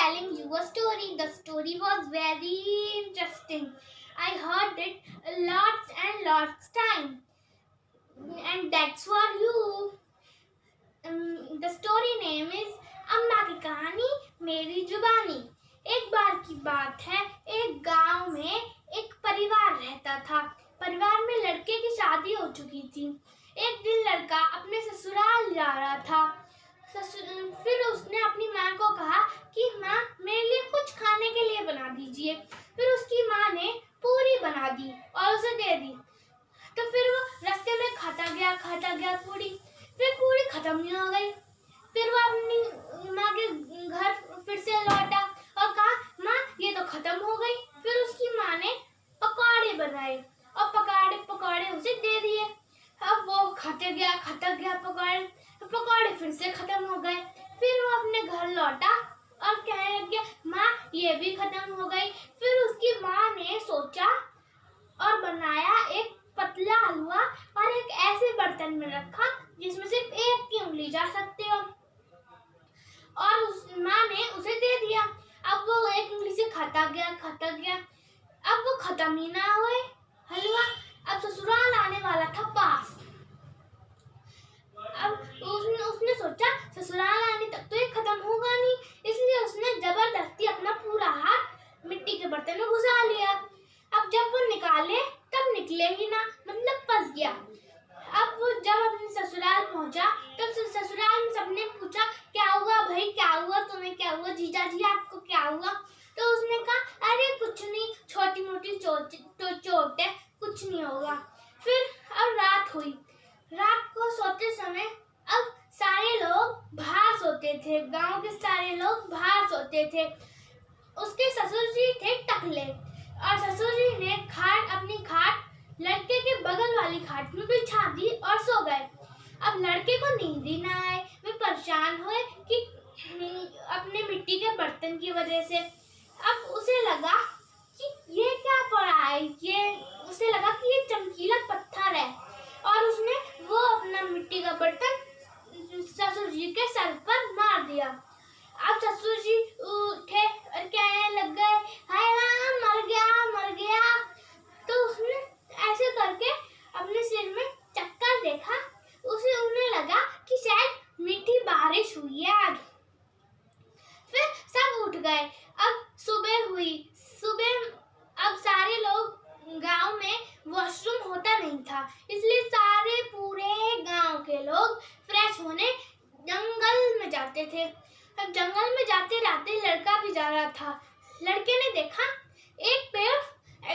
telling you a story. The story was very interesting. I heard it lots and lots time, and that's for you. The story name is अम्मा की कहानी मेरी जुबानी। एक बार की बात है, एक गांव में एक परिवार रहता था। परिवार में लड़के की शादी हो चुकी थी। एक दिन लड़का अपने ससुराल जा रहा था। फिर उसने अपनी माँ को कहा कि माँ, मेरे लिए कुछ खाने के लिए बना दीजिए। फिर उसकी माँ ने पूरी बना दी और उसे दे दी। तो फिर वो रास्ते में खाता गया पूरी। फिर पूरी खत्म ही हो गई। फिर वो अपनी माँ के घर फिर से लौटा और कहा, माँ, ये तो खत्म हो गई। फिर उसकी माँ ने पकौड़े बनाए और पकौड़े उसे दे दिए। अब वो खाता गया पकौड़े फिर से खत्म हो गए। फिर वो अपने घर लौटा और कहने लग गया, माँ, ये भी खत्म हो गई। फिर उसकी माँ ने सोचा और बनाया एक पतला हलवा और एक ऐसे बर्तन में रखा जिसमें सिर्फ एक की उंगली जा सकती हो, और उस माँ ने उसे दे दिया। अब वो एक उंगली से खाता गया। अब वो खत्म ही ना हुए हलवा। अब ससुराल आने वाला था पास। अब उसने सोचा ससुराल आने तक तो ये खत्म होगा नहीं, इसलिए उसने जबरदस्ती अपना पूरा हाथ मिट्टी के बर्तन में घुसा लिया। अब जब वो निकाले तब निकले ही ना, मतलब फंस गया। अब वो जब अपने ससुराल पहुंचा तब ससुराल में सबने पूछा, क्या हुआ भाई, क्या हुआ तुम्हें, क्या हुआ जीजा जी, आपको क्या हुआ? तो उसने कहा, अरे कुछ नहीं, छोटी मोटी चोट है, कुछ नहीं होगा। फिर अब रात हुई। रात को सोते समय अब सारे लोग बाहर सोते थे। गांव के सारे लोग बाहर सोते थे। उसके ससुर जी थे टकले, और ससुर जी ने अपनी खाट लड़के के बगल वाली खाट में बिछा दी और सो गए। अब लड़के को नींद ही ना आए। वे परेशान हुए कि अपने मिट्टी के बर्तन की वजह से। अब उसे लगा कि ये क्या पड़ा है, उसे लगा कि ये चमकीला पत्थर है, और उसने वो अपना मिट्टी का बर्तन ससुर जी के सर पर मार दिया। अब ससुर जी उठे और कहने लग गए, हाय राम, मर गया। तो उसने ऐसे करके अपने सिर में चक्कर देखा। उन्हें लगा कि शायद मीठी बारिश हुई है आज। फिर सब उठ गए। अब सुबह हुई। अब सारे लोग, गांव में वॉशरूम होता नहीं था, इसलिए सारे पूरे गांव के लोग फ्रेश होने जंगल में जाते थे। अब जंगल में जाते जाते लड़का भी जा रहा था। लड़के ने देखा एक पेड़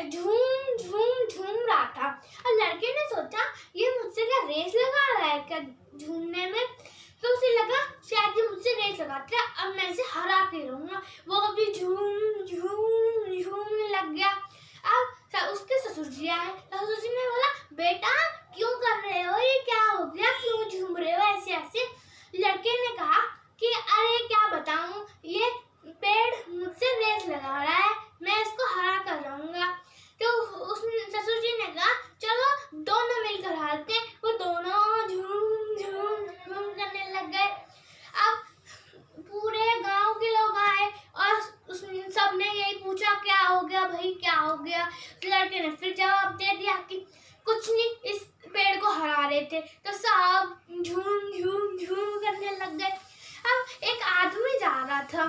झूम रहा था, और लड़के ने सोचा, ये मुझसे क्या रेस लगा रहा है क्या झूमने में? तो उसे लगा शायद ये मुझसे रेस लगाता है, अब मैं इसे हरा के रहूंगा। वो अभी झूमने लग गया। अब उसके ससुर जी आए। ससुर जी ने बोला, बेटा क्यों कर रहे हो, ये क्या हो गया, क्यों झूम रहे हो ऐसे? लड़के ने कहा कि अरे क्या बताऊं, ये पेड़ मुझसे रेस लगा रहा है, मैं इसको हरा कर रहूंगा। तो ससुर जी ने कहा, चलो दोनों मिलकर हारते। वो दोनों झूम करने लग गए। अब पूरे गांव के लोग आए और सबने यही पूछा, क्या हो गया भाई, क्या हो गया? लड़के ने फिर जवाब दे दिया कि कुछ नहीं, इस पेड़ को हरा रहे थे। तो सब झूम करने लग गए। अब एक आदमी जा रहा था।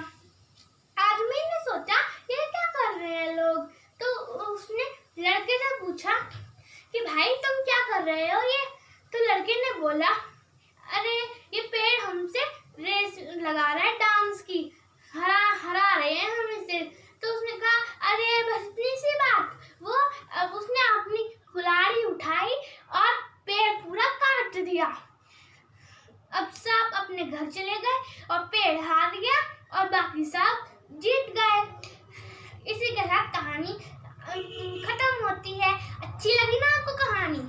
आदमी ने सोचा, ये क्या कर रहे हैं लोग? तो उसने लड़के से पूछा कि भाई तुम क्या कर रहे हो ये? तो लड़के ने बोला, अरे ये पेड़ हमसे रेस लगा रहा है डांस की, हरा रहे हैं हम इसे। तो उसने कहा, अरे बस इतनी सी बात। अब उसने अपनी कुल्हाड़ी उठाई और पेड़ पूरा काट दिया। अब सब अपने घर चले गए और पेड़ हार गया और बाकी सब जीत गए। इसी के साथ कहानी खत्म होती है। अच्छी लगी ना आपको कहानी?